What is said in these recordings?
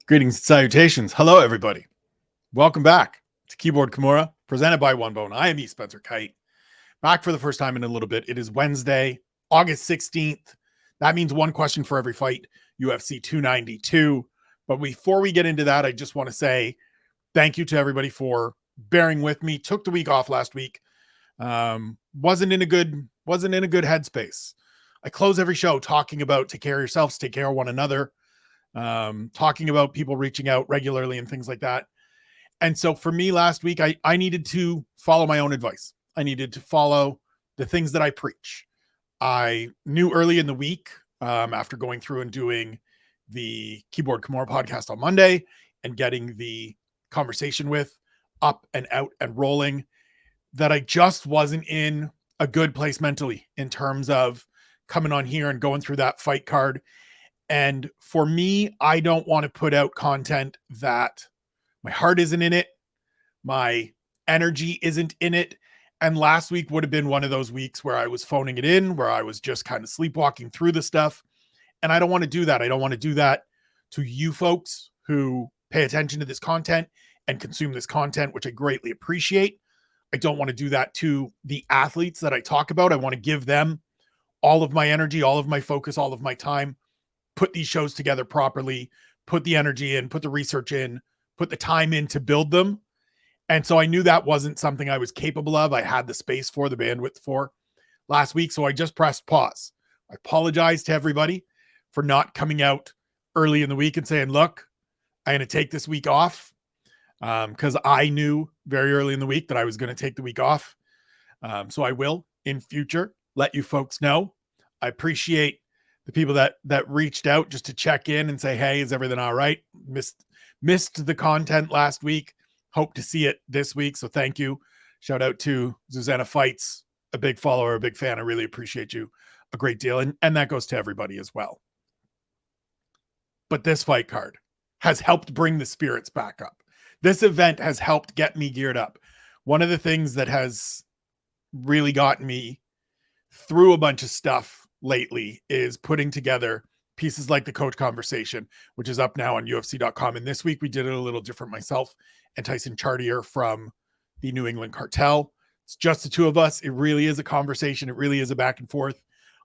Greetings and salutations. Hello, everybody. Welcome back to Keyboard Kimura, presented by One Bone. I am E. Spencer Kite. Back for the first time in a little bit. It is Wednesday, August 16th. That means one question for every fight, UFC 292. But before we get into that, I just want to say thank you to everybody for bearing with me. Took the week off last week. Wasn't in a good headspace. I close every show talking about take care of yourselves, take care of one another. Talking about people reaching out regularly and things like that. And so for me last week, I needed to follow my own advice. I needed to follow the things that I preach. I knew early in the week, after going through and doing the Keyboard Kimura podcast on Monday and getting the conversation with up and out and rolling, that I just wasn't in a good place mentally in terms of coming on here and going through that fight card. And for me, I don't want to put out content that my heart isn't in it, my energy isn't in it. And last week would have been one of those weeks where I was phoning it in, where I was just kind of sleepwalking through the stuff. And I don't want to do that. I don't want to do that to you folks who pay attention to this content and consume this content, which I greatly appreciate. I don't want to do that to the athletes that I talk about. I want to give them all of my energy, all of my focus, all of my time. Put these shows together properly, put the energy in, put the research in, put the time in to build them. And so I knew that wasn't something I was capable of. I had the space for, the bandwidth for last week. So I just pressed pause. I apologize to everybody for not coming out early in the week and saying, look, I'm going to take this week off. Because I knew very early in the week that I was going to take the week off. So I will in future let you folks know. I appreciate the people that reached out just to check in and say, hey, is everything all right? Missed the content last week. Hope to see it this week. So thank you. Shout out to Susanna Fights, a big follower, a big fan. I really appreciate you a great deal. And that goes to everybody as well. But this fight card has helped bring the spirits back up. This event has helped get me geared up. One of the things that has really gotten me through a bunch of stuff lately is putting together pieces like the coach conversation, which is up now on UFC.com. And this week we did it a little different, myself and Tyson Chartier from the New England Cartel. It's just the two of us. It really is a conversation. It really is a back and forth.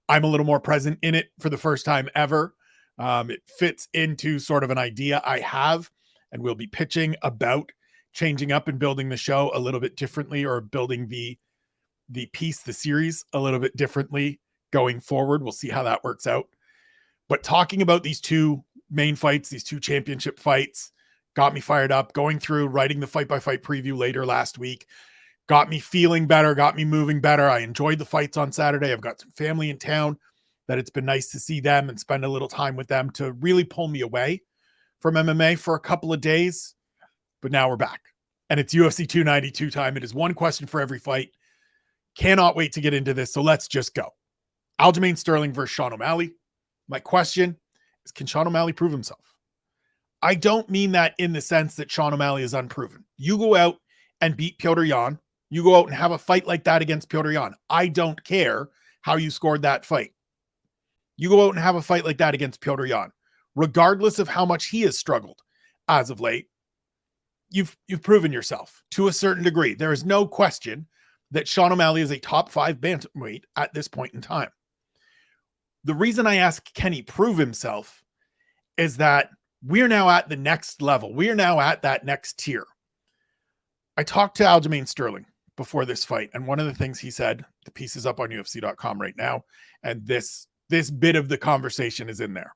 I'm a little more present in it for the first time ever. It fits into sort of an idea I have, and we'll be pitching about changing up and building the show a little bit differently, or building the piece, the series a little bit differently going forward. We'll see how that works out. But talking about these two main fights, these two championship fights, got me fired up. Going through, writing the fight-by-fight preview later last week, got me feeling better, got me moving better. I enjoyed the fights on Saturday. I've got some family in town that it's been nice to see them and spend a little time with them to really pull me away from MMA for a couple of days. But now we're back. And it's UFC 292 time. It is one question for every fight. Cannot wait to get into this. So let's just go. Aljamain Sterling versus Sean O'Malley. My question is, can Sean O'Malley prove himself? I don't mean that in the sense that Sean O'Malley is unproven. You go out and beat Petr Yan. You go out and have a fight like that against Petr Yan. I don't care how you scored that fight. You go out and have a fight like that against Petr Yan. Regardless of how much he has struggled as of late, you've proven yourself to a certain degree. There is no question that Sean O'Malley is a top 5 bantamweight at this point in time. The reason I ask, can he prove himself, is that we're now at the next level. We are now at that next tier. I talked to Aljamain Sterling before this fight, and one of the things he said, the piece is up on UFC.com right now, and this bit of the conversation is in there.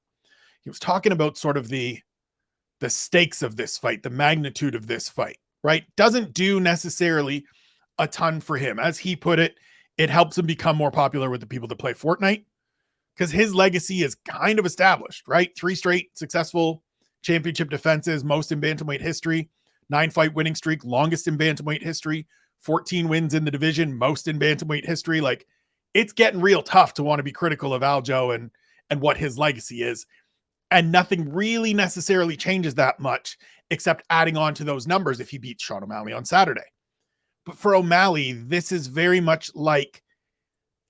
He was talking about sort of the stakes of this fight, the magnitude of this fight, right? Doesn't do necessarily a ton for him. As he put it, it helps him become more popular with the people that play Fortnite, because his legacy is kind of established, right? 3 straight successful championship defenses, most in bantamweight history, 9-fight winning streak, longest in bantamweight history, 14 wins in the division, most in bantamweight history. Like, it's getting real tough to want to be critical of Aljo and what his legacy is. And nothing really necessarily changes that much, except adding on to those numbers if he beats Sean O'Malley on Saturday. But for O'Malley, this is very much like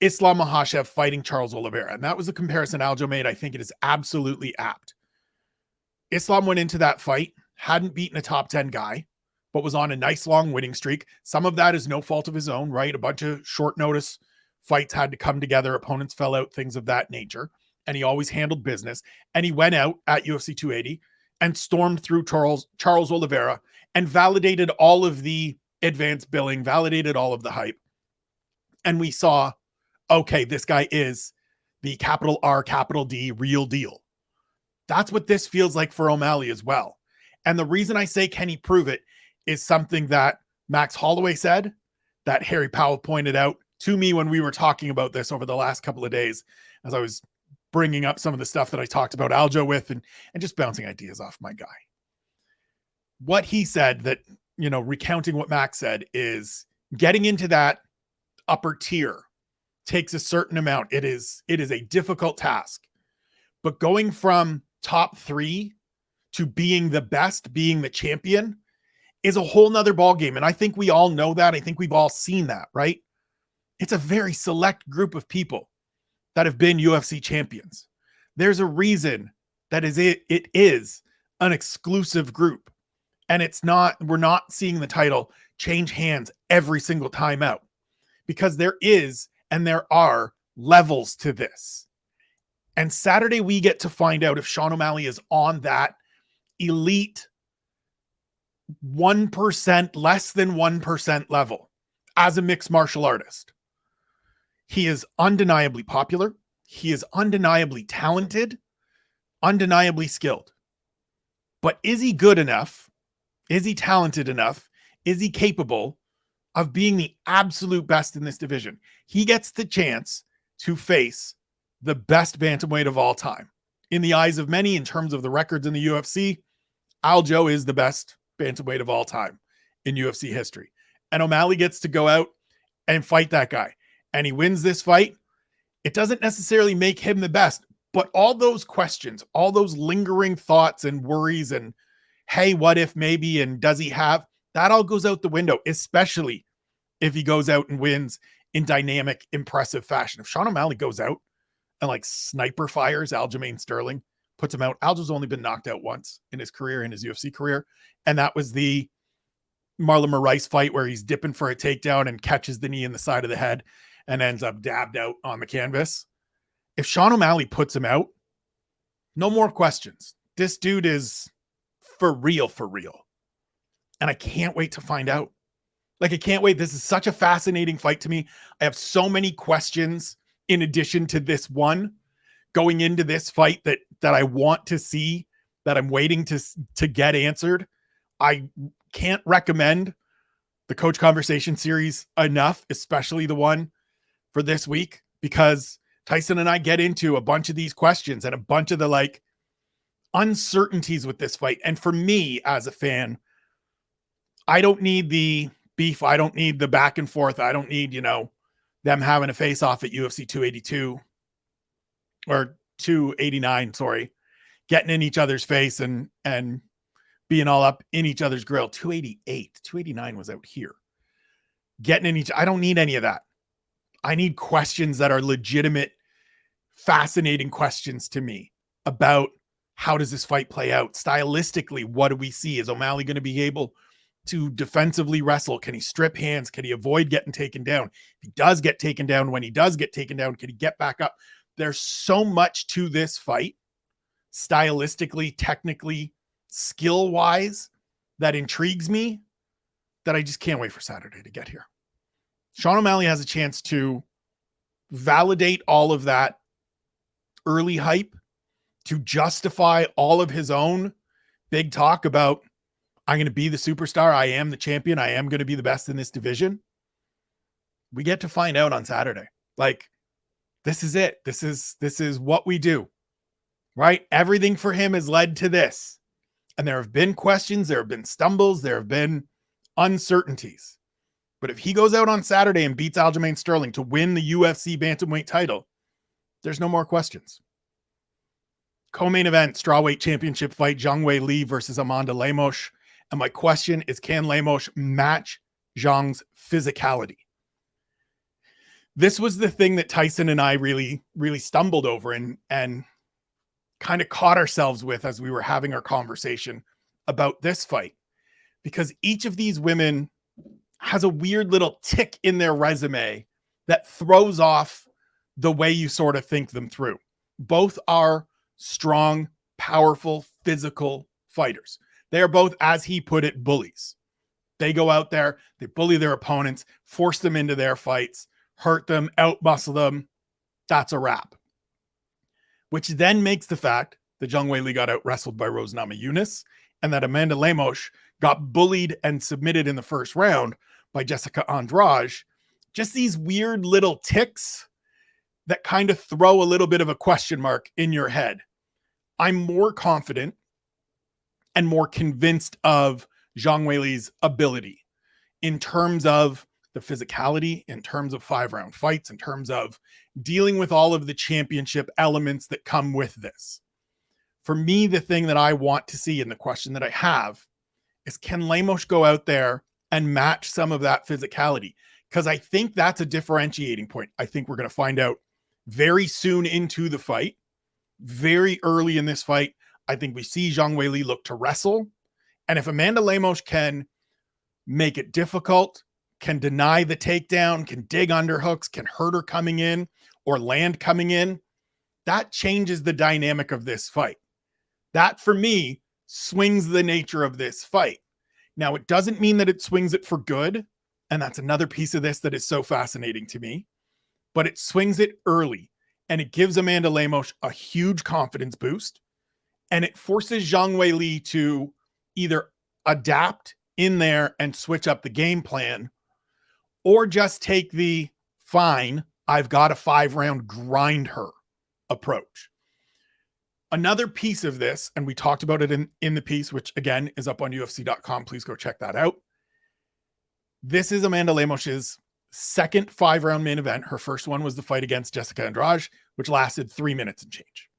Islam Makhachev fighting Charles Oliveira. And that was a comparison Aljo made. I think it is absolutely apt. Islam went into that fight, hadn't beaten a top 10 guy, but was on a nice long winning streak. Some of that is no fault of his own, right? A bunch of short notice fights had to come together. Opponents fell out, things of that nature. And he always handled business. And he went out at UFC 280 and stormed through Charles Oliveira and validated all of the advanced billing, validated all of the hype. And we saw, okay, this guy is the capital R, capital D, real deal. That's what this feels like for O'Malley as well. And the reason I say, can he prove it, is something that Max Holloway said, that Harry Powell pointed out to me when we were talking about this over the last couple of days, as I was bringing up some of the stuff that I talked about Aljo with and just bouncing ideas off my guy. What he said, that, you know, recounting what Max said, is getting into that upper tier takes a certain amount. It is a difficult task, but going from top 3 to being the best, being the champion, is a whole nother ball game. And I think we all know that. I think we've all seen that, right? It's a very select group of people that have been UFC champions. There's a reason that it is an exclusive group. And we're not seeing the title change hands every single time out, because there is, and there are levels to this. And Saturday we get to find out if Sean O'Malley is on that elite 1%, less than 1% level as a mixed martial artist. He is undeniably popular. He is undeniably talented, undeniably skilled. But is he good enough? Is he talented enough? Is he capable of being the absolute best in this division? He gets the chance to face the best bantamweight of all time. In the eyes of many, in terms of the records in the UFC, Aljo is the best bantamweight of all time in UFC history. And O'Malley gets to go out and fight that guy. And he wins this fight. It doesn't necessarily make him the best, but all those questions, all those lingering thoughts and worries and, hey, what if maybe, and does he have, that all goes out the window, especially if he goes out and wins in dynamic, impressive fashion. If Sean O'Malley goes out and like sniper fires Aljamain Sterling, puts him out. Aljo's only been knocked out once in his career, in his UFC career. And that was the Marlon Moraes fight where he's dipping for a takedown and catches the knee in the side of the head and ends up dabbed out on the canvas. If Sean O'Malley puts him out, no more questions. This dude is for real, for real. And I can't wait to find out. Like, I can't wait. This is such a fascinating fight to me. I have so many questions in addition to this one going into this fight that I want to see, that I'm waiting to get answered. I can't recommend the Coach Conversation series enough, especially the one for this week, because Tyson and I get into a bunch of these questions and a bunch of the like uncertainties with this fight. And for me as a fan, I don't need the beef. I don't need the back and forth. I don't need, them having a face off at UFC 282 or 289, getting in each other's face and being all up in each other's grill. 289 was out here. I don't need any of that. I need questions that are legitimate, fascinating questions to me about how does this fight play out? Stylistically, what do we see? Is O'Malley going to be able to defensively wrestle? Can he strip hands? Can he avoid getting taken down? If he does get taken down, when he does get taken down, can he get back up? There's so much to this fight, stylistically, technically, skill-wise, that intrigues me, that I just can't wait for Saturday to get here. Sean O'Malley has a chance to validate all of that early hype, to justify all of his own big talk about, I'm going to be the superstar, I am the champion, I am going to be the best in this division. We get to find out on Saturday. Like, this is it. This is what we do, right? Everything for him has led to this. And there have been questions, there have been stumbles, there have been uncertainties. But if he goes out on Saturday and beats Aljamain Sterling to win the UFC bantamweight title, there's no more questions. Co-main event, strawweight championship fight, Zhang Weili versus Amanda Lemos. And my question is, can Lemos match Zhang's physicality? This was the thing that Tyson and I really, really stumbled over and kind of caught ourselves with as we were having our conversation about this fight, because each of these women has a weird little tick in their resume that throws off the way you sort of think them through. Both are strong, powerful, physical fighters. They are both, as he put it, bullies. They go out there, they bully their opponents, force them into their fights, hurt them, outmuscle them. That's a wrap. Which then makes the fact that Zhang Weili got out-wrestled by Rose Namajunas and that Amanda Lemos got bullied and submitted in the first round by Jessica Andrade, just these weird little ticks that kind of throw a little bit of a question mark in your head. I'm more confident and more convinced of Zhang Weili's ability in terms of the physicality, in terms of 5-round fights, in terms of dealing with all of the championship elements that come with this. For me, the thing that I want to see and the question that I have is, can Lemos go out there and match some of that physicality? Because I think that's a differentiating point. I think we're going to find out very soon into the fight, very early in this fight. I think we see Zhang Weili look to wrestle. And if Amanda Lemos can make it difficult, can deny the takedown, can dig underhooks, can hurt her coming in or land coming in, that changes the dynamic of this fight. That, for me, swings the nature of this fight. Now, it doesn't mean that it swings it for good, and that's another piece of this that is so fascinating to me, but it swings it early, and it gives Amanda Lemos a huge confidence boost, and it forces Zhang Weili to either adapt in there and switch up the game plan, or just take the, fine, I've got a 5-round grind her approach. Another piece of this, and we talked about it in the piece, which again is up on UFC.com. Please go check that out. This is Amanda Lemos's second 5-round main event. Her first one was the fight against Jessica Andrade, which lasted 3 minutes and change.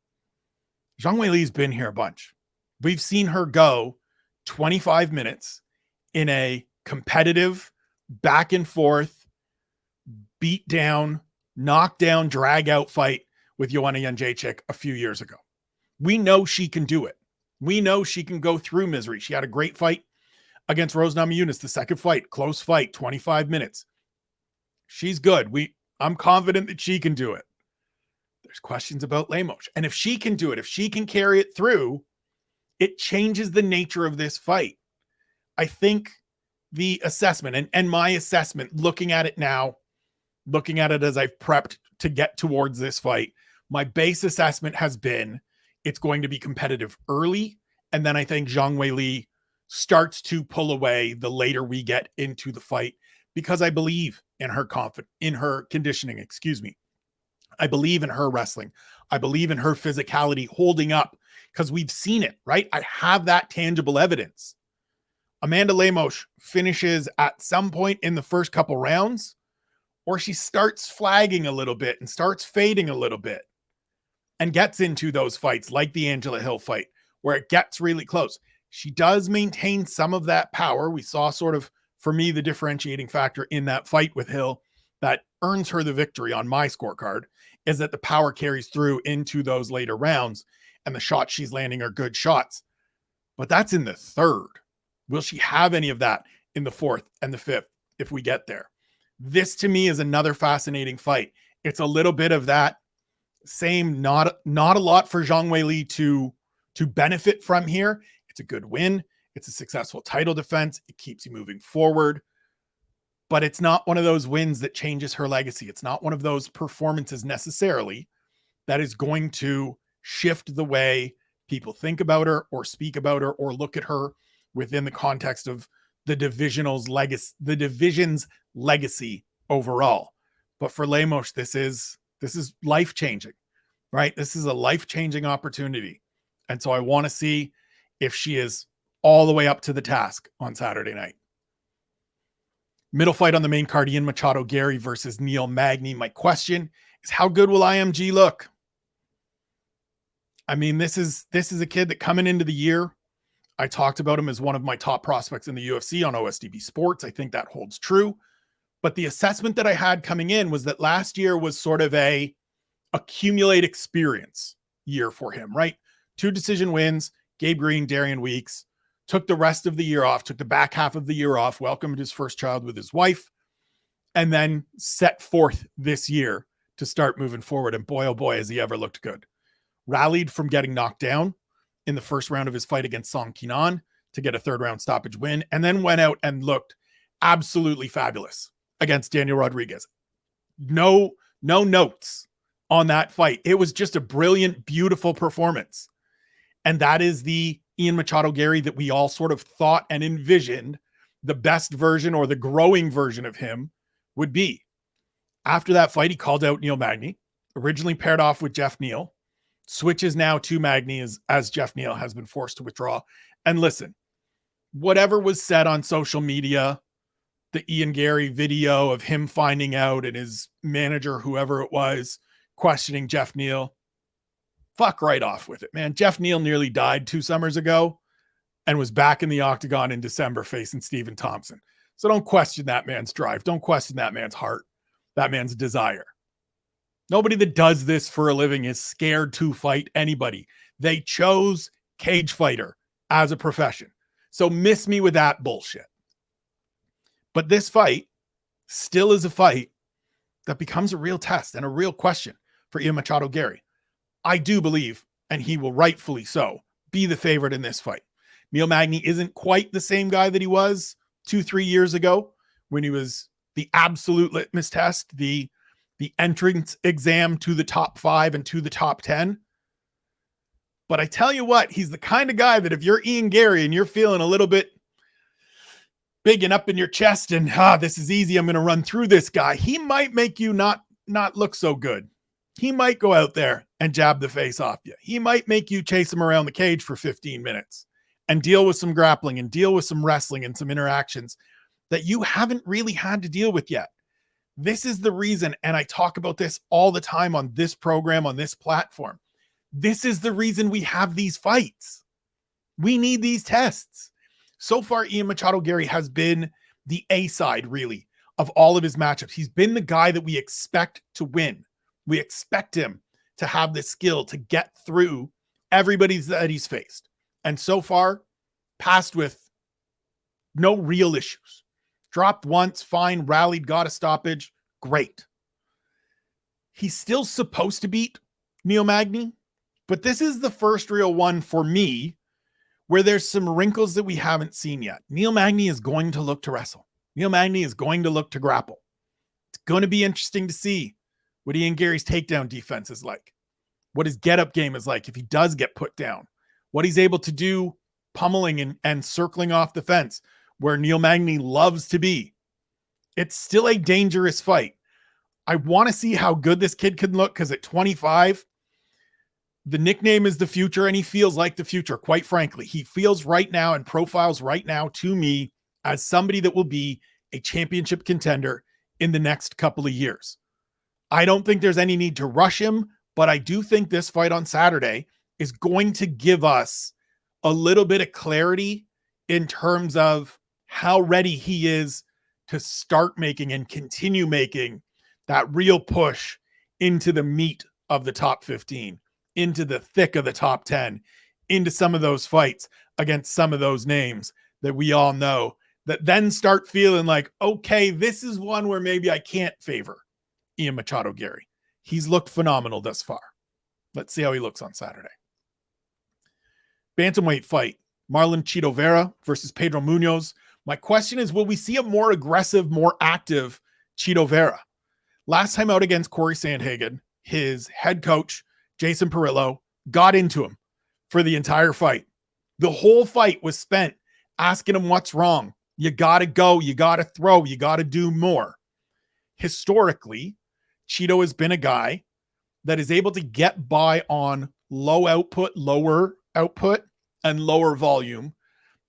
Zhang Weili's been here a bunch. We've seen her go 25 minutes in a competitive, back and forth, beat down, knock down, drag out fight with Joanna Jędrzejczyk a few years ago. We know she can do it. We know she can go through misery. She had a great fight against Rose Namajunas, the second fight, close fight, 25 minutes. She's good. I'm confident that she can do it. There's questions about Lemos. And if she can do it, if she can carry it through, it changes the nature of this fight. I think the assessment and my assessment, looking at it now, looking at it as I've prepped to get towards this fight, my base assessment has been it's going to be competitive early. And then I think Zhang Weili starts to pull away the later we get into the fight, because I believe in her in her conditioning, I believe in her wrestling. I believe in her physicality holding up, because we've seen it, right? I have that tangible evidence. Amanda Lemos finishes at some point in the first couple rounds, or she starts flagging a little bit and starts fading a little bit and gets into those fights like the Angela Hill fight where it gets really close. She does maintain some of that power. We saw sort of, for me, the differentiating factor in that fight with Hill that earns her the victory on my scorecard is that the power carries through into those later rounds and the shots she's landing are good shots. But that's in the third. Will she have any of that in the fourth and the fifth if we get there? This, to me, is another fascinating fight. It's a little bit of that same, not a lot for Zhang Weili to benefit from here. It's a good win. It's a successful title defense. It keeps you moving forward. But it's not one of those wins that changes her legacy. It's not one of those performances necessarily that is going to shift the way people think about her or speak about her or look at her within the context of the division's legacy overall. But for Lemos, this is life-changing, right? This is a life-changing opportunity. And so I want to see if she is all the way up to the task on Saturday night. Middle fight on the main card, Ian Machado, Garry versus Neil Magny. My question is, how good will IMG look? I mean, this is a kid that coming into the year, I talked about him as one of my top prospects in the UFC on OSDB Sports. I think that holds true. But the assessment that I had coming in was that last year was sort of a accumulate experience year for him, right? 2 decision wins, Gabe Green, Darian Weeks, took the rest of the year off, took the back half of the year off, welcomed his first child with his wife, and then set forth this year to start moving forward. And boy, oh boy, has he ever looked good. Rallied from getting knocked down in the first round of his fight against Song Kenan to get a 3rd round stoppage win, and then went out and looked absolutely fabulous against Daniel Rodrigues. No notes on that fight. It was just a brilliant, beautiful performance. And that is the Ian Machado Garry that we all sort of thought and envisioned the best version or the growing version of him would be. After that fight, he called out Neil Magny, originally paired off with Jeff Neal, switches now to Magny as Jeff Neal has been forced to withdraw. And listen, whatever was said on social media, the Ian Garry video of him finding out and his manager, whoever it was, questioning Jeff Neal, fuck right off with it, man. Jeff Neal nearly died 2 summers ago and was back in the octagon in December facing Stephen Thompson. So don't question that man's drive. Don't question that man's heart, that man's desire. Nobody that does this for a living is scared to fight anybody. They chose cage fighter as a profession. So miss me with that bullshit. But this fight still is a fight that becomes a real test and a real question for Ian Machado Garry. I do believe, and he will rightfully so, be the favorite in this fight. Neil Magny isn't quite the same guy that he was 2-3 years ago when he was the absolute litmus test, the entrance exam to the top 5 and to the top 10. But I tell you what, he's the kind of guy that if you're Ian Garry and you're feeling a little bit big and up in your chest and this is easy, I'm going to run through this guy, he might make you not look so good. He might go out there and jab the face off you. He might make you chase him around the cage for 15 minutes and deal with some grappling and deal with some wrestling and some interactions that you haven't really had to deal with yet. This is the reason, and I talk about this all the time on this program, on this platform. This is the reason we have these fights. We need these tests. So far, Ian Machado Garry has been the A side, really, of all of his matchups. He's been the guy that we expect to win. We expect him to have the skill to get through everybody that he's faced. And so far, passed with no real issues. Dropped once, fine, rallied, got a stoppage, great. He's still supposed to beat Neil Magny, but this is the first real one for me where there's some wrinkles that we haven't seen yet. Neil Magny is going to look to wrestle. Neil Magny is going to look to grapple. It's going to be interesting to see what Ian Garry's takedown defense is like, what his get-up game is like if he does get put down, what he's able to do pummeling and circling off the fence where Neil Magny loves to be. It's still a dangerous fight. I want to see how good this kid can look because at 25, the nickname is the future and he feels like the future, quite frankly. He feels right now and profiles right now to me as somebody that will be a championship contender in the next couple of years. I don't think there's any need to rush him, but I do think this fight on Saturday is going to give us a little bit of clarity in terms of how ready he is to start making and continue making that real push into the meat of the top 15, into the thick of the top 10, into some of those fights against some of those names that we all know, that then start feeling like, okay, this is one where maybe I can't favor Ian Machado Garry. He's looked phenomenal thus far. Let's see how he looks on Saturday. Bantamweight fight, Marlon Chito Vera versus Pedro Munhoz. My question is, will we see a more aggressive, more active Chito Vera? Last time out against Corey Sandhagen, his head coach, Jason Perillo, got into him for the entire fight. The whole fight was spent asking him what's wrong. You got to go. You got to throw. You got to do more. Historically, Chito has been a guy that is able to get by on lower output, and lower volume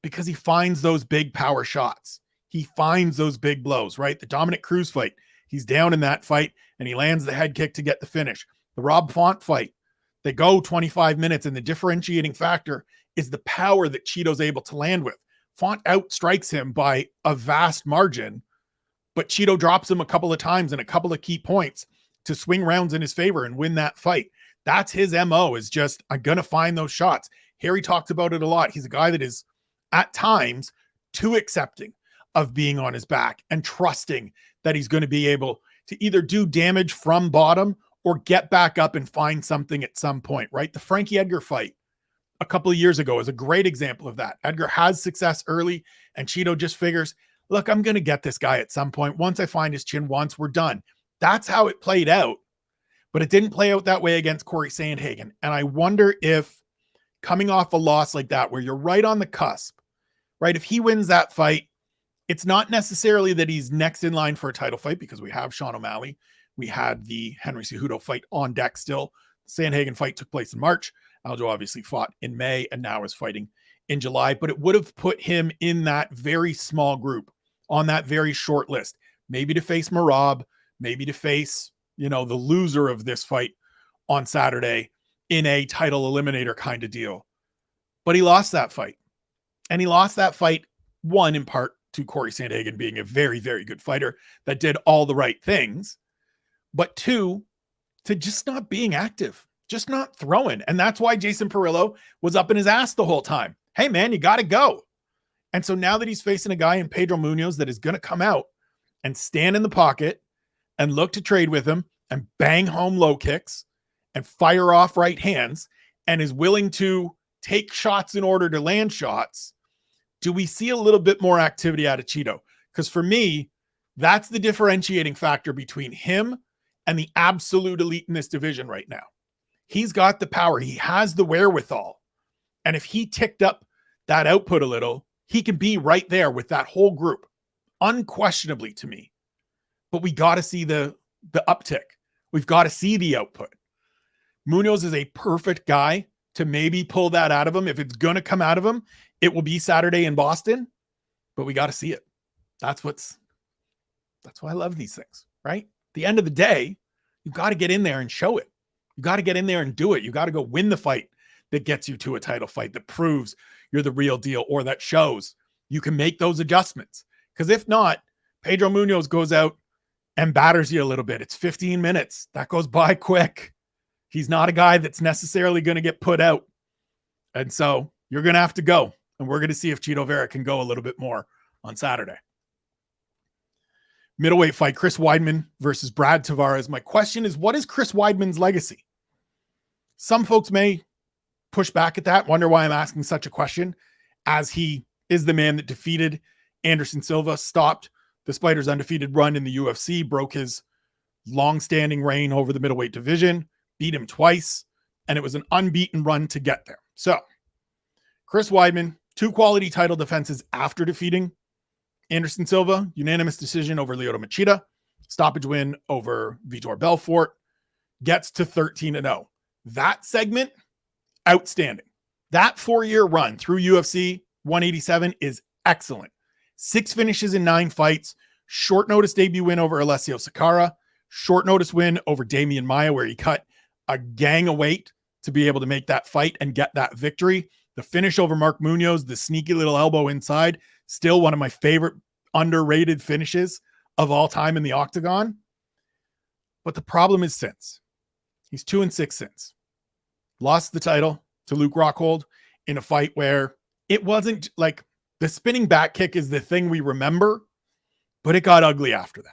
because he finds those big power shots. He finds those big blows, right? The Dominic Cruz fight, he's down in that fight and he lands the head kick to get the finish. The Rob Font fight, they go 25 minutes and the differentiating factor is the power that Chito's able to land with. Font outstrikes him by a vast margin, but Chito drops him a couple of times and a couple of key points to swing rounds in his favor and win that fight. That's his MO, is just, I'm going to find those shots. Harry talks about it a lot. He's a guy that is at times too accepting of being on his back and trusting that he's going to be able to either do damage from bottom or get back up and find something at some point, right? The Frankie Edgar fight a couple of years ago is a great example of that. Edgar has success early, and Cheeto just figures, look, I'm going to get this guy at some point. Once I find his chin once, we're done. That's how it played out. But it didn't play out that way against Corey Sandhagen. And I wonder if coming off a loss like that, where you're right on the cusp, right? If he wins that fight, it's not necessarily that he's next in line for a title fight, because we have Sean O'Malley. We had the Henry Cejudo fight on deck still. The Sandhagen fight took place in March. Aljo obviously fought in May and now is fighting in July, but it would have put him in that very small group on that very short list, maybe to face Moroz, maybe to face, the loser of this fight on Saturday in a title eliminator kind of deal. But he lost that fight. And he lost that fight, one, in part to Corey Sandhagen being a very, very good fighter that did all the right things, but two, to just not being active, just not throwing. And that's why Jason Perillo was up in his ass the whole time. Hey, man, you got to go. And so now that he's facing a guy in Pedro Munhoz that is going to come out and stand in the pocket and look to trade with him and bang home low kicks and fire off right hands and is willing to take shots in order to land shots, do we see a little bit more activity out of Cheeto? Because for me, that's the differentiating factor between him and the absolute elite in this division right now. He's got the power. He has the wherewithal. And if he ticked up that output a little, he can be right there with that whole group, unquestionably to me. But we got to see the uptick. We've got to see the output. Munhoz is a perfect guy to maybe pull that out of him. If it's going to come out of him, it will be Saturday in Boston, but we got to see it. That's why I love these things, right? At the end of the day, you've got to get in there and show it. You got to get in there and do it. You got to go win the fight that gets you to a title fight, that proves you're the real deal, or that shows you can make those adjustments. Because if not, Pedro Munhoz goes out and batters you a little bit. It's 15 minutes. That goes by quick. He's not a guy that's necessarily going to get put out. And so you're going to have to go. And we're going to see if Chito Vera can go a little bit more on Saturday. Middleweight fight, Chris Weidman versus Brad Tavares. My question is, what is Chris Weidman's legacy? Some folks may push back at that, wonder why I'm asking such a question, as he is the man that defeated Anderson Silva, stopped the Spider's undefeated run in the UFC, broke his long-standing reign over the middleweight division, beat him twice, and it was an unbeaten run to get there. So, Chris Weidman, 2 quality title defenses after defeating Anderson Silva, unanimous decision over Lyoto Machida, stoppage win over Vitor Belfort, gets to 13-0. That segment, outstanding. That 4-year run through UFC 187 is excellent. 6 finishes in 9 fights, short notice debut win over Alessio Sakara, short notice win over Damian Maia, where he cut a gang of weight to be able to make that fight and get that victory. The finish over Mark Munhoz, the sneaky little elbow inside, still one of my favorite underrated finishes of all time in the octagon. But the problem is since. He's 2-6 since. Lost the title to Luke Rockhold in a fight where it wasn't like the spinning back kick is the thing we remember, but it got ugly after that.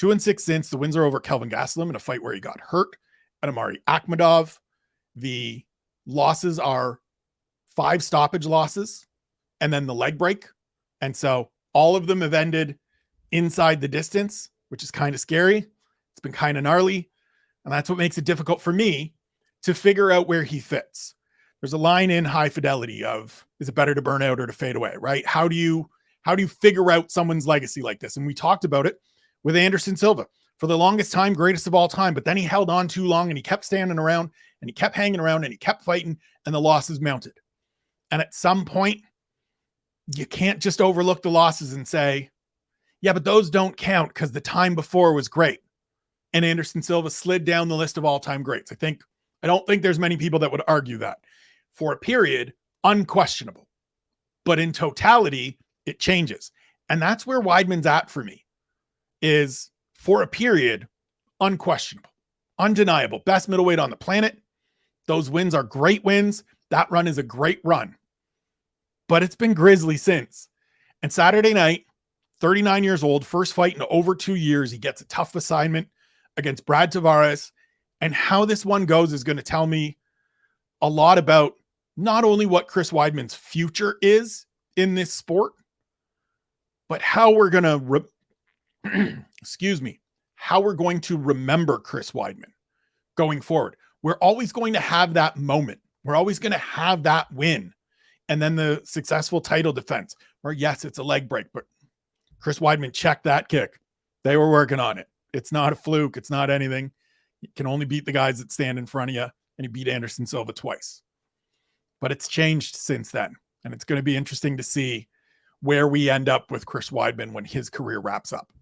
2-6 since. The wins are over Kelvin Gastelum in a fight where he got hurt, and Amari Akhmadov. The losses are 5 stoppage losses and then the leg break. And so all of them have ended inside the distance, which is kind of scary. It's been kind of gnarly. And that's what makes it difficult for me to figure out where he fits. There's a line in High Fidelity of, is it better to burn out or to fade away, right? How do you figure out someone's legacy like this? And we talked about it with Anderson Silva. For the longest time, greatest of all time, but then he held on too long and he kept standing around and he kept hanging around and he kept fighting and the losses mounted. And at some point, you can't just overlook the losses and say, yeah, but those don't count because the time before was great. And Anderson Silva slid down the list of all-time greats. I don't think there's many people that would argue that. For a period, unquestionable. But in totality, it changes. And that's where Weidman's at for me, is for a period, unquestionable. undeniable. Best middleweight on the planet. Those wins are great wins. That run is a great run. But it's been grisly since. And Saturday night, 39 years old, first fight in over 2 years. He gets a tough assignment against Brad Tavares. And how this one goes is going to tell me a lot about not only what Chris Weidman's future is in this sport, but how we're going to, how we're going to remember Chris Weidman going forward. We're always going to have that moment. We're always going to have that win. And then the successful title defense, where yes, it's a leg break, but Chris Weidman checked that kick. They were working on it. It's not a fluke. It's not anything. You can only beat the guys that stand in front of you. And he beat Anderson Silva twice. But it's changed since then. And it's going to be interesting to see where we end up with Chris Weidman when his career wraps up.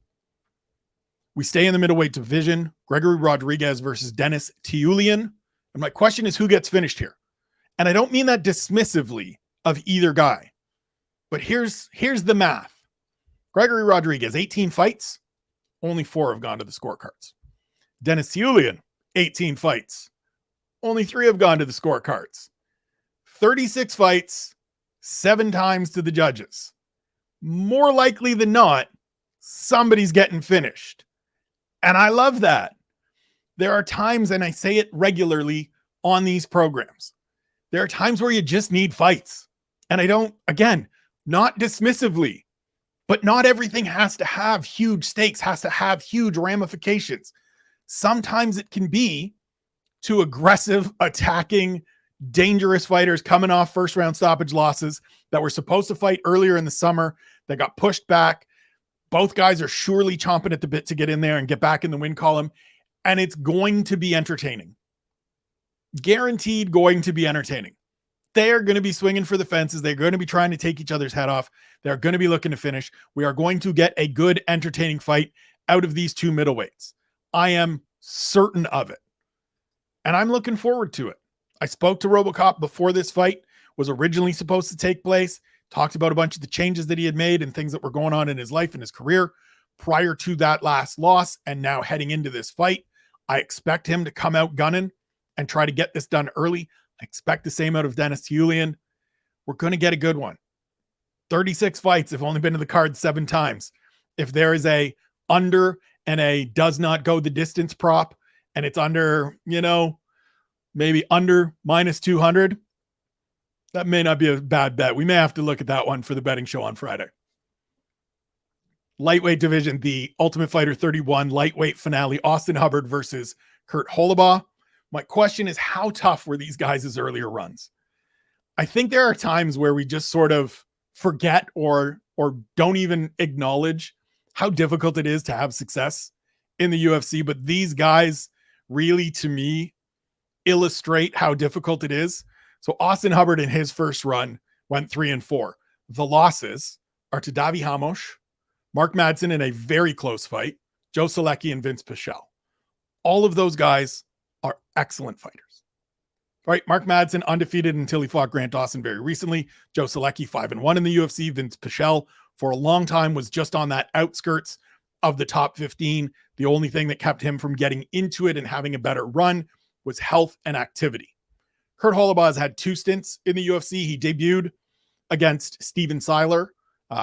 We stay in the middleweight division. Gregory Rodrigues versus Denis Tiuliulin. And my question is, who gets finished here? And I don't mean that dismissively of either guy. But here's the math. Gregory Rodrigues, 18 fights. Only 4 have gone to the scorecards. Denis Tiuliulin, 18 fights. Only 3 have gone to the scorecards. 36 fights, 7 times to the judges. More likely than not, somebody's getting finished. And I love that. There are times, and I say it regularly on these programs, there are times where you just need fights. And I don't, again, not dismissively, but not everything has to have huge stakes, has to have huge ramifications. Sometimes it can be 2 aggressive, attacking, dangerous fighters coming off first round stoppage losses that were supposed to fight earlier in the summer that got pushed back. Both guys are surely chomping at the bit to get in there and get back in the win column. And it's going to be entertaining. Guaranteed going to be entertaining. They're going to be swinging for the fences. They're going to be trying to take each other's head off. They're going to be looking to finish. We are going to get a good, entertaining fight out of these 2 middleweights. I am certain of it. And I'm looking forward to it. I spoke to RoboCop before this fight was originally supposed to take place, talked about a bunch of the changes that he had made and things that were going on in his life and his career prior to that last loss. And now heading into this fight, I expect him to come out gunning and try to get this done early. I expect the same out of Denis Tiuliulin. We're going to get a good one. 36 fights have only been to the card 7 times. If there is a under and a does not go the distance prop, and it's under, maybe under minus 200, that may not be a bad bet. We may have to look at that one for the betting show on Friday. Lightweight division, the Ultimate Fighter 31 lightweight finale, Austin Hubbard versus Kurt Holobaugh. My question is, how tough were these guys' earlier runs? I think there are times where we just sort of forget or don't even acknowledge how difficult it is to have success in the UFC. But these guys really, to me, illustrate how difficult it is. So Austin Hubbard in his first run went 3-4. The losses are to Davi Ramos, Mark Madsen in a very close fight, Joe Solecki and Vince Pichel. All of those guys are excellent fighters. Right? Mark Madsen undefeated until he fought Grant Dawson very recently. Joe Solecki 5-1 in the UFC. Vince Pichel for a long time was just on that outskirts of the top 15. The only thing that kept him from getting into it and having a better run was health and activity. Kurt Holobaugh has had 2 stints in the UFC. He debuted against Steven Seiler,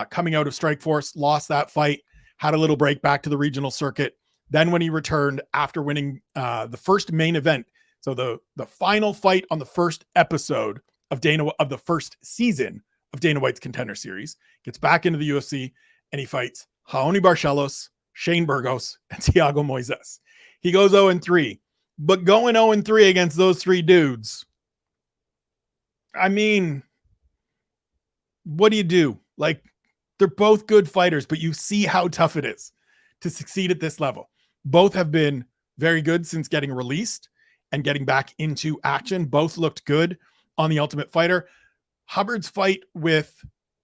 coming out of Strikeforce, lost that fight, had a little break back to the regional circuit. Then when he returned after winning the first main event, so the final fight on the first episode of the first season of Dana White's Contender Series, gets back into the UFC and he fights Raoni Barcelos, Shane Burgos, and Thiago Moises. He goes 0-3, but going 0-3 against those 3 dudes, I mean, what do you do? Like, they're both good fighters, but you see how tough it is to succeed at this level. Both have been very good since getting released and getting back into action. Both looked good on The Ultimate Fighter. Hubbard's fight with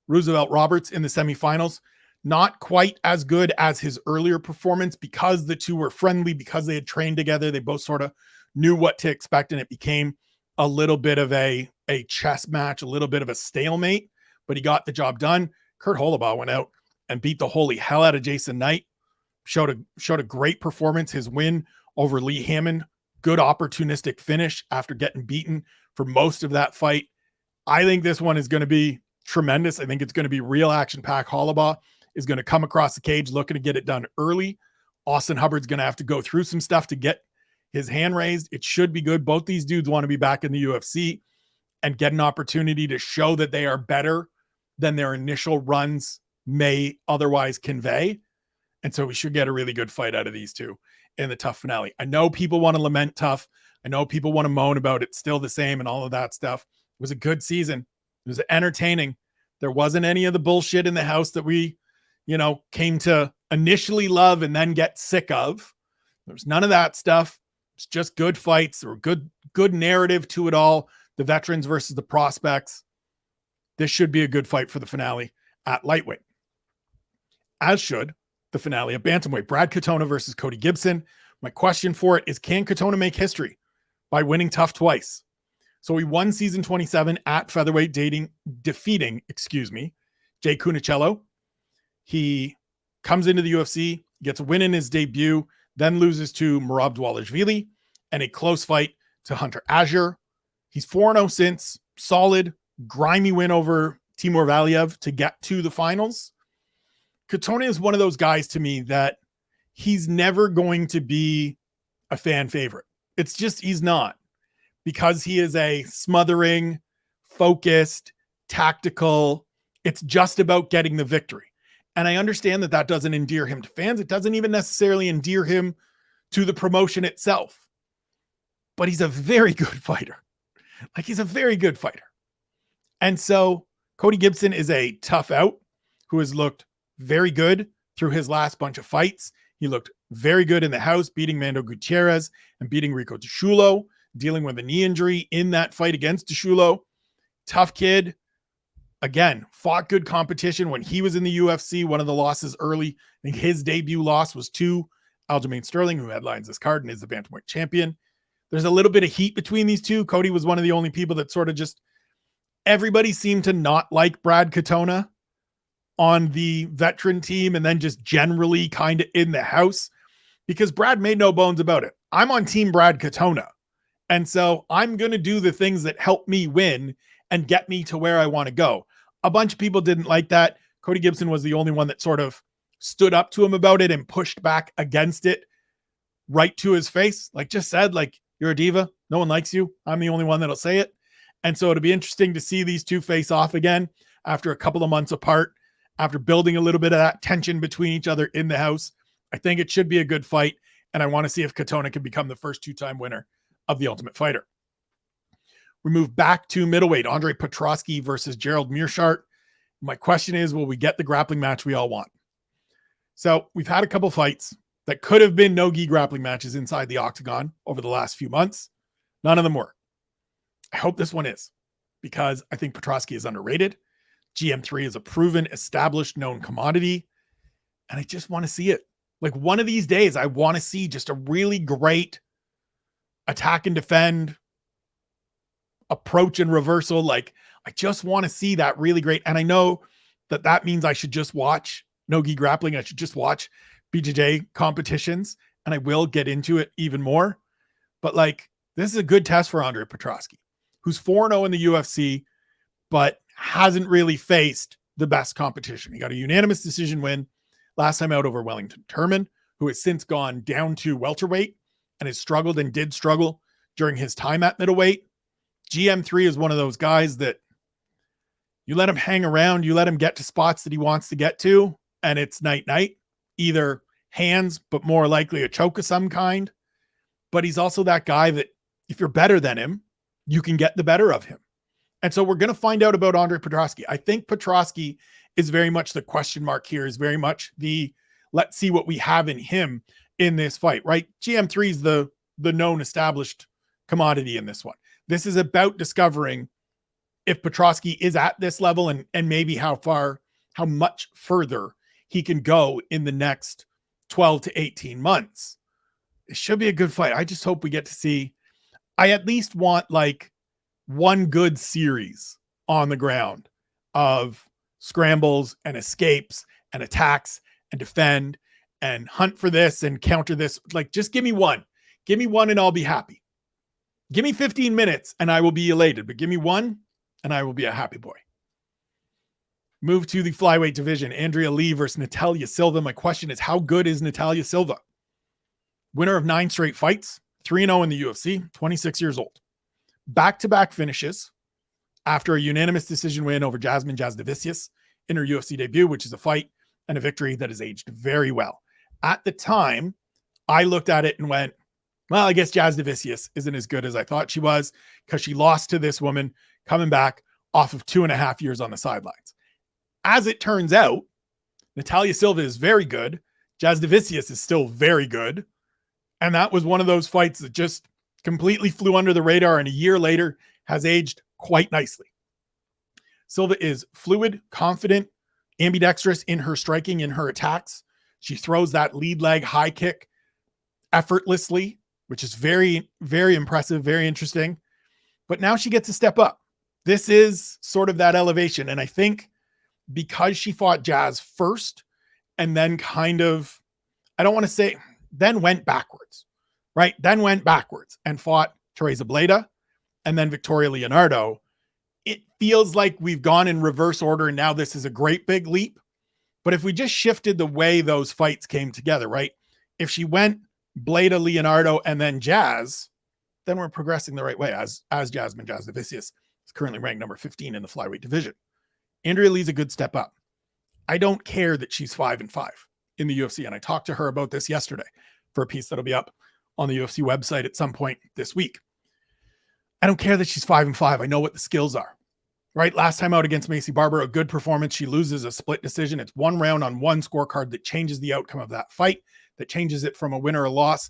Roosevelt Roberts in the semifinals, not quite as good as his earlier performance because the two were friendly, because they had trained together. They both sort of knew what to expect, and it became a little bit of a chess match, a little bit of a stalemate, but he got the job done. Kurt Holobaugh went out and beat the holy hell out of Jason Knight, showed a great performance. His win over Lee Hammond good opportunistic finish after getting beaten for most of that fight. I think this one is going to be tremendous. I think it's going to be real action-packed. Holobaugh is going to come across the cage looking to get it done early. Austin Hubbard's going to have to go through some stuff to get his hand raised. It should be good. Both these dudes want to be back in the UFC and get an opportunity to show that they are better than their initial runs may otherwise convey. And so we should get a really good fight out of these two in the TUF finale. I know people want to lament TUF. I know people want to moan about it still the same and all of that stuff. It was a good season. It was entertaining. There wasn't any of the bullshit in the house that we, came to initially love and then get sick of. There's none of that stuff. It's just good fights or good narrative to it all. The veterans versus the prospects. This should be a good fight for the finale at lightweight. As should the finale at bantamweight. Brad Katona versus Cody Gibson. My question for it is, can Katona make history by winning TUF twice? So he won season 27 at featherweight, defeating Jay Cunicello. He comes into the UFC, gets a win in his debut, then loses to Moroz Dvalishvili and a close fight to Hunter Azure. He's 4-0 since. Solid, grimy win over Timur Valiev to get to the finals. Katona is one of those guys to me that he's never going to be a fan favorite. It's just, he's not, because he is a smothering, focused, tactical. It's just about getting the victory. And I understand that that doesn't endear him to fans. It doesn't even necessarily endear him to the promotion itself. But he's a very good fighter. He's a very good fighter. And so Cody Gibson is a tough out who has looked very good through his last bunch of fights. He looked very good in the house, beating Mando Gutierrez and beating Rico DeShulo, dealing with a knee injury in that fight against DeShulo. Tough kid. Again, fought good competition when he was in the UFC. One of the losses early, I think his debut loss was to Aljamain Sterling, who headlines this card and is the bantamweight champion. There's a little bit of heat between these two. Cody was one of the only people that sort of just, everybody seemed to not like Brad Katona on the veteran team, and then just generally kind of in the house, because Brad made no bones about it. I'm on team Brad Katona. And so I'm going to do the things that help me win and get me to where I want to go. A bunch of people didn't like that. Cody Gibson was the only one that sort of stood up to him about it and pushed back against it right to his face. Just said, you're a diva. No one likes you. I'm the only one that'll say it. And so it'll be interesting to see these two face off again after a couple of months apart, after building a little bit of that tension between each other in the house. I think it should be a good fight. And I want to see if Katona can become the first two-time winner of the Ultimate Fighter. We move back to middleweight, Andre Petroski versus Gerald Meerschaert. My question is, will we get the grappling match we all want? So we've had a couple fights that could have been no-gi grappling matches inside the octagon over the last few months. None of them were. I hope this one is, because I think Petroski is underrated. GM3 is a proven, established, known commodity. And I just want to see it. One of these days, I want to see just a really great attack and defend, approach and reversal. I just want to see that really great. And I know that that means I should just watch no-gi grappling. I should just watch BJJ competitions, and I will get into it even more. But this is a good test for Andre Petroski, who's 4-0 in the UFC, but hasn't really faced the best competition. He got a unanimous decision win last time out over Wellington Turman, who has since gone down to welterweight and has struggled and did struggle during his time at middleweight. GM3 is one of those guys that you let him hang around, you let him get to spots that he wants to get to, and it's night-night. Either hands, but more likely a choke of some kind. But he's also that guy that if you're better than him, you can get the better of him. And so we're going to find out about Andre Petroski. I think Petroski is very much the question mark here, is very much the let's see what we have in him in this fight, right? GM3 is the known established commodity in this one. This is about discovering if Petroski is at this level and maybe how much further he can go in the next 12 to 18 months. It should be a good fight. I just hope we get to see, I at least want one good series on the ground of scrambles and escapes and attacks and defend and hunt for this and counter this. Just give me one. Give me one and I'll be happy. Give me 15 minutes and I will be elated, but give me one and I will be a happy boy. Move to the flyweight division. Andrea Lee versus Natalia Silva. My question is, how good is Natalia Silva? Winner of 9 straight fights, 3-0 in the UFC, 26 years old. Back-to-back finishes after a unanimous decision win over Jasmine Jasudavicius in her UFC debut, which is a fight and a victory that has aged very well. At the time, I looked at it and went, well, I guess Jasudavicius isn't as good as I thought she was because she lost to this woman coming back off of 2.5 years on the sidelines. As it turns out, Natalia Silva is very good. Jasudavicius is still very good. And that was one of those fights that just completely flew under the radar and a year later has aged quite nicely. Silva is fluid, confident, ambidextrous in her striking, in her attacks. She throws that lead leg high kick effortlessly, which is very, very impressive, very interesting. But now she gets to step up. This is sort of that elevation. And I think because she fought Jazz first and then kind of, I don't want to say, then went backwards, right? Then went backwards and fought Teresa Bleda and then Victoria Leonardo. It feels like we've gone in reverse order and now this is a great big leap. But if we just shifted the way those fights came together, right? If she went Bleda, Leonardo, and then Jazz, then we're progressing the right way as Jasmine Jasudavicius is currently ranked number 15 in the flyweight division. Andrea Lee's a good step up. I don't care that she's 5-5 in the UFC. And I talked to her about this yesterday for a piece that'll be up on the UFC website at some point this week. I don't care that she's 5-5. I know what the skills are, right? Last time out against Macy Barber, a good performance. She loses a split decision. It's one round on one scorecard that changes the outcome of that fight, that changes it from a win or a loss.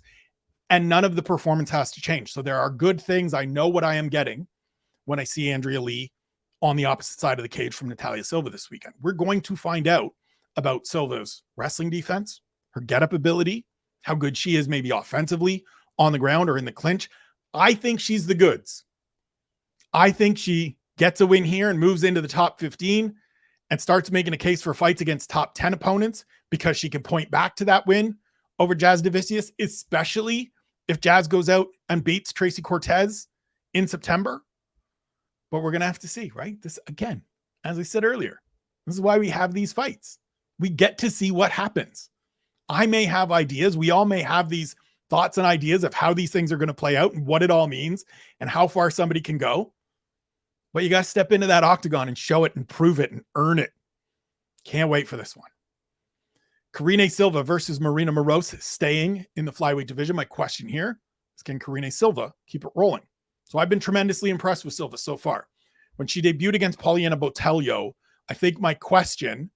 And none of the performance has to change. So there are good things. I know what I am getting when I see Andrea Lee on the opposite side of the cage from Natalia Silva this weekend. We're going to find out about Silva's wrestling defense, her get-up ability, how good she is maybe offensively on the ground or in the clinch. I think she's the goods. I think she gets a win here and moves into the top 15 and starts making a case for fights against top 10 opponents because she can point back to that win over Jasudavicius, especially if Jazz goes out and beats Tracy Cortez in September. But we're going to have to see, right? This, again, as I said earlier, this is why we have these fights. We get to see what happens. I may have ideas. We all may have these thoughts and ideas of how these things are going to play out and what it all means and how far somebody can go. But you got to step into that octagon and show it and prove it and earn it. Can't wait for this one. Karine Silva versus Maryna Moroz staying in the flyweight division. My question here is, can Karine Silva keep it rolling? So I've been tremendously impressed with Silva so far. When she debuted against Poliana Botelho, I think my question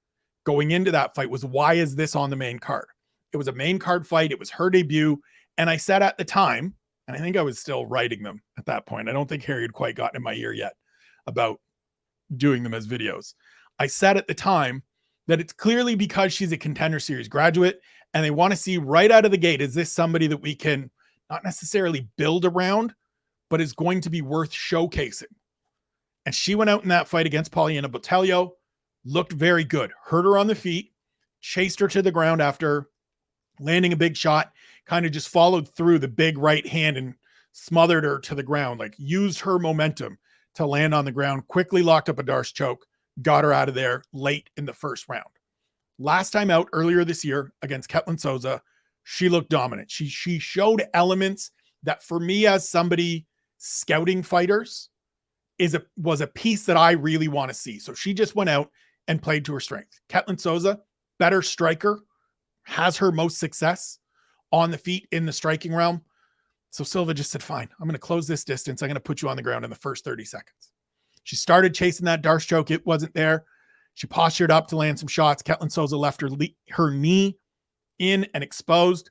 going into that fight was, why is this on the main card? It was a main card fight. It was her debut. And I said at the time, and I think I was still writing them at that point. I don't think Harry had quite gotten in my ear yet about doing them as videos. I said at the time that it's clearly because she's a Contender Series graduate and they want to see right out of the gate, is this somebody that we can not necessarily build around, but is going to be worth showcasing? And she went out in that fight against Poliana Botelho, looked very good, hurt her on the feet, chased her to the ground after landing a big shot, kind of just followed through the big right hand and smothered her to the ground, like used her momentum to land on the ground, quickly locked up a Darce choke, got her out of there late in the first round. Last time out earlier this year against Ketlin Souza, she looked dominant. She showed elements that for me as somebody scouting fighters was a piece that I really want to see. So she just went out and played to her strength. Ketlin Souza, better striker, has her most success on the feet in the striking realm. So Silva just said, fine, I'm going to close this distance. I'm going to put you on the ground in the first 30 seconds. She started chasing that Darce choke. It wasn't there. She postured up to land some shots. Ketlin Souza left her knee in and exposed,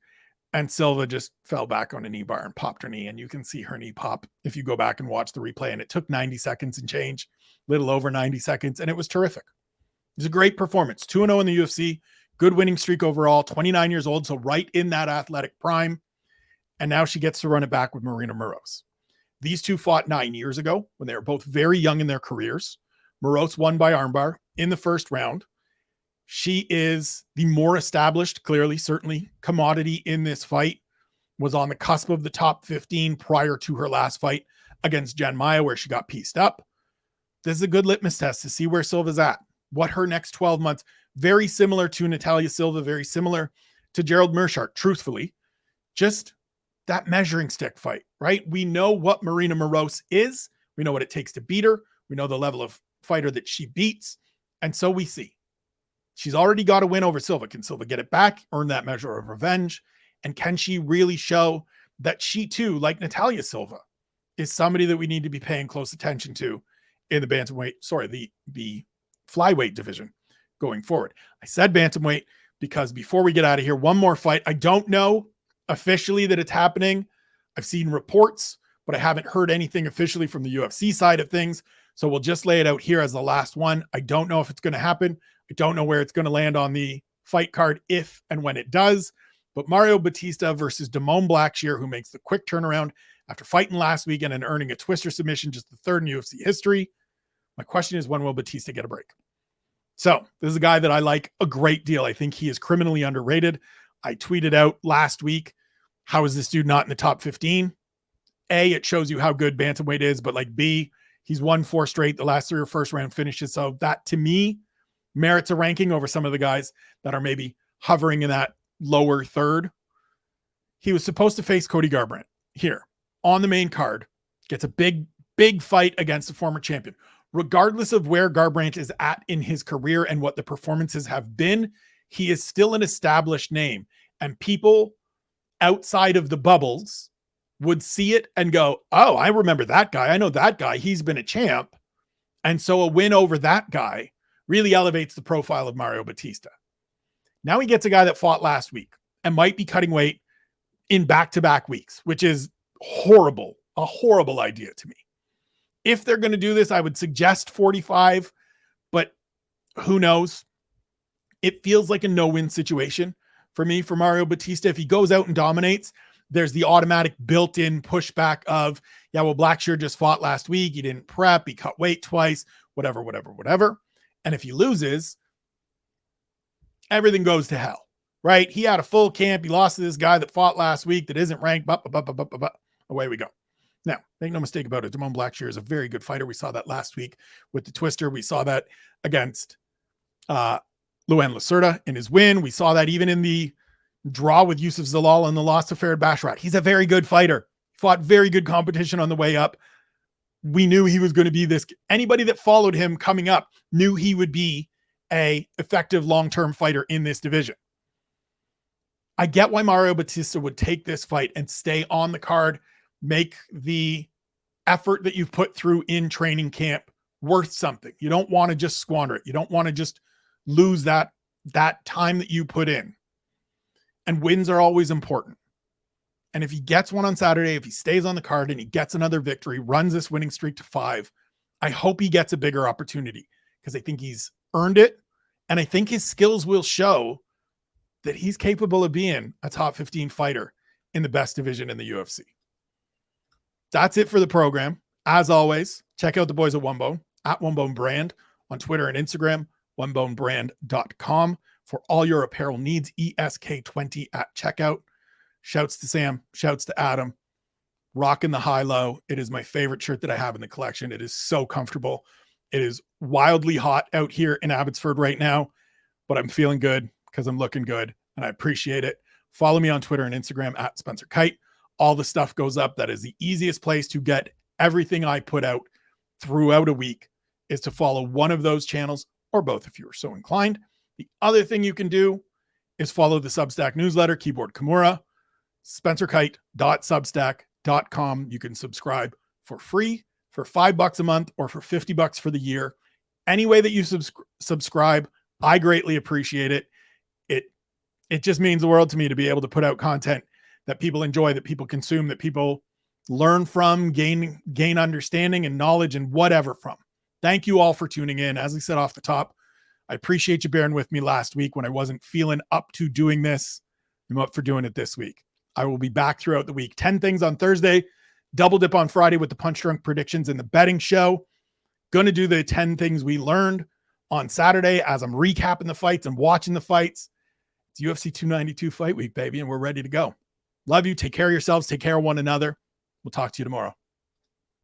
and Silva just fell back on a knee bar and popped her knee. And you can see her knee pop if you go back and watch the replay. And it took 90 seconds and change, little over 90 seconds. And it was terrific. It was a great performance. 2-0 in the UFC, good winning streak overall, 29 years old. So right in that athletic prime. And now she gets to run it back with Maryna Moroz. These two fought 9 years ago when they were both very young in their careers. Moroz won by armbar in the first round. She is the more established, clearly, certainly, commodity in this fight. was on the cusp of the top 15 prior to her last fight against Jen Maya, where she got pieced up. This is a good litmus test to see where Silva's at, what her next 12 months, very similar to Natalia Silva, very similar to Gerald Meerschaert, truthfully, just that measuring stick fight, right? We know what Maryna Moroz is. We know what it takes to beat her. We know the level of fighter that she beats. And so we see. She's already got a win over Silva. Can Silva get it back, earn that measure of revenge? And can she really show that she too, like Natalia Silva, is somebody that we need to be paying close attention to in the bantamweight, the flyweight division going forward? I said bantamweight because before we get out of here, one more fight. I don't know officially that it's happening. I've seen reports, but I haven't heard anything officially from the UFC side of things. So we'll just lay it out here as the last one. I don't know if it's going to happen. I don't know where it's going to land on the fight card if and when it does. But Mario Batista versus Damone Blackshear, who makes the quick turnaround after fighting last weekend and earning a twister submission, just the third in UFC history. My question is, when will Batista get a break? So this is a guy that I like a great deal. I think he is criminally underrated. I tweeted out last week, how is this dude not in the top 15? A, it shows you how good bantamweight is, but like B, he's won 4 straight. The last 3 are first round finishes. So that to me merits a ranking over some of the guys that are maybe hovering in that lower third. He was supposed to face Cody Garbrandt here on the main card, gets a big fight against the former champion. Regardless of where Garbrandt is at in his career and what the performances have been, he is still an established name, and people outside of the bubbles would see it and go, oh, I remember that guy. I know that guy. He's been a champ. And so a win over that guy really elevates the profile of Mario Batista. Now he gets a guy that fought last week and might be cutting weight in back-to-back weeks, which is horrible, a horrible idea to me. If they're going to do this, I would suggest 45, but who knows? It feels like a no-win situation for me, for Mario Batista. If he goes out and dominates, there's the automatic built-in pushback of, yeah, well, Blackshear just fought last week. He didn't prep. He cut weight twice, whatever. And if he loses, everything goes to hell, right? He had a full camp. He lost to this guy that fought last week that isn't ranked. Away we go. Now, make no mistake about it, Damone Blackshear is a very good fighter. We saw that last week with the twister. We saw that against Luan Lacerda in his win. We saw that even in the draw with Yusuf Zalal and the loss to Farid Basharat. He's a very good fighter. Fought very good competition on the way up. We knew he was going to be this. Anybody that followed him coming up knew he would be a effective long-term fighter in this division. I get why Mario Batista would take this fight and stay on the card, make the effort that you've put through in training camp worth something. You don't want to just squander it. You don't want to just lose that time that you put in. And wins are always important. And if he gets one on Saturday, if he stays on the card and he gets another victory, runs this winning streak to 5, I hope he gets a bigger opportunity because I think he's earned it. And I think his skills will show that he's capable of being a top 15 fighter in the best division in the UFC. That's it for the program. As always, check out the boys at One Bone, at One Bone Brand on Twitter and Instagram, onebonebrand.com for all your apparel needs, ESK20 at checkout. Shouts to Sam, shouts to Adam, rocking the high-low. It is my favorite shirt that I have in the collection. It is so comfortable. It is wildly hot out here in Abbotsford right now, but I'm feeling good because I'm looking good and I appreciate it. Follow me on Twitter and Instagram at Spencer Kite. All the stuff goes up. That is the easiest place to get everything I put out throughout a week, is to follow one of those channels or both if you are so inclined. The other thing you can do is follow the Substack newsletter, Keyboard Kimura, spencerkite.substack.com. You can subscribe for free for $5 a month or for $50 for the year. Any way that you subscribe, I greatly appreciate it. It just means the world to me to be able to put out content that people enjoy, that people consume, that people learn from, gain understanding and knowledge and whatever from. Thank you all for tuning in. As I said off the top, I appreciate you bearing with me last week when I wasn't feeling up to doing this. I'm up for doing it this week. I will be back throughout the week. 10 things on Thursday, double dip on Friday with the Punch Drunk predictions and the betting show. Going to do the 10 things we learned on Saturday as I'm recapping the fights and watching the fights. It's UFC 292 fight week, baby, and we're ready to go. Love you. Take care of yourselves. Take care of one another. We'll talk to you tomorrow.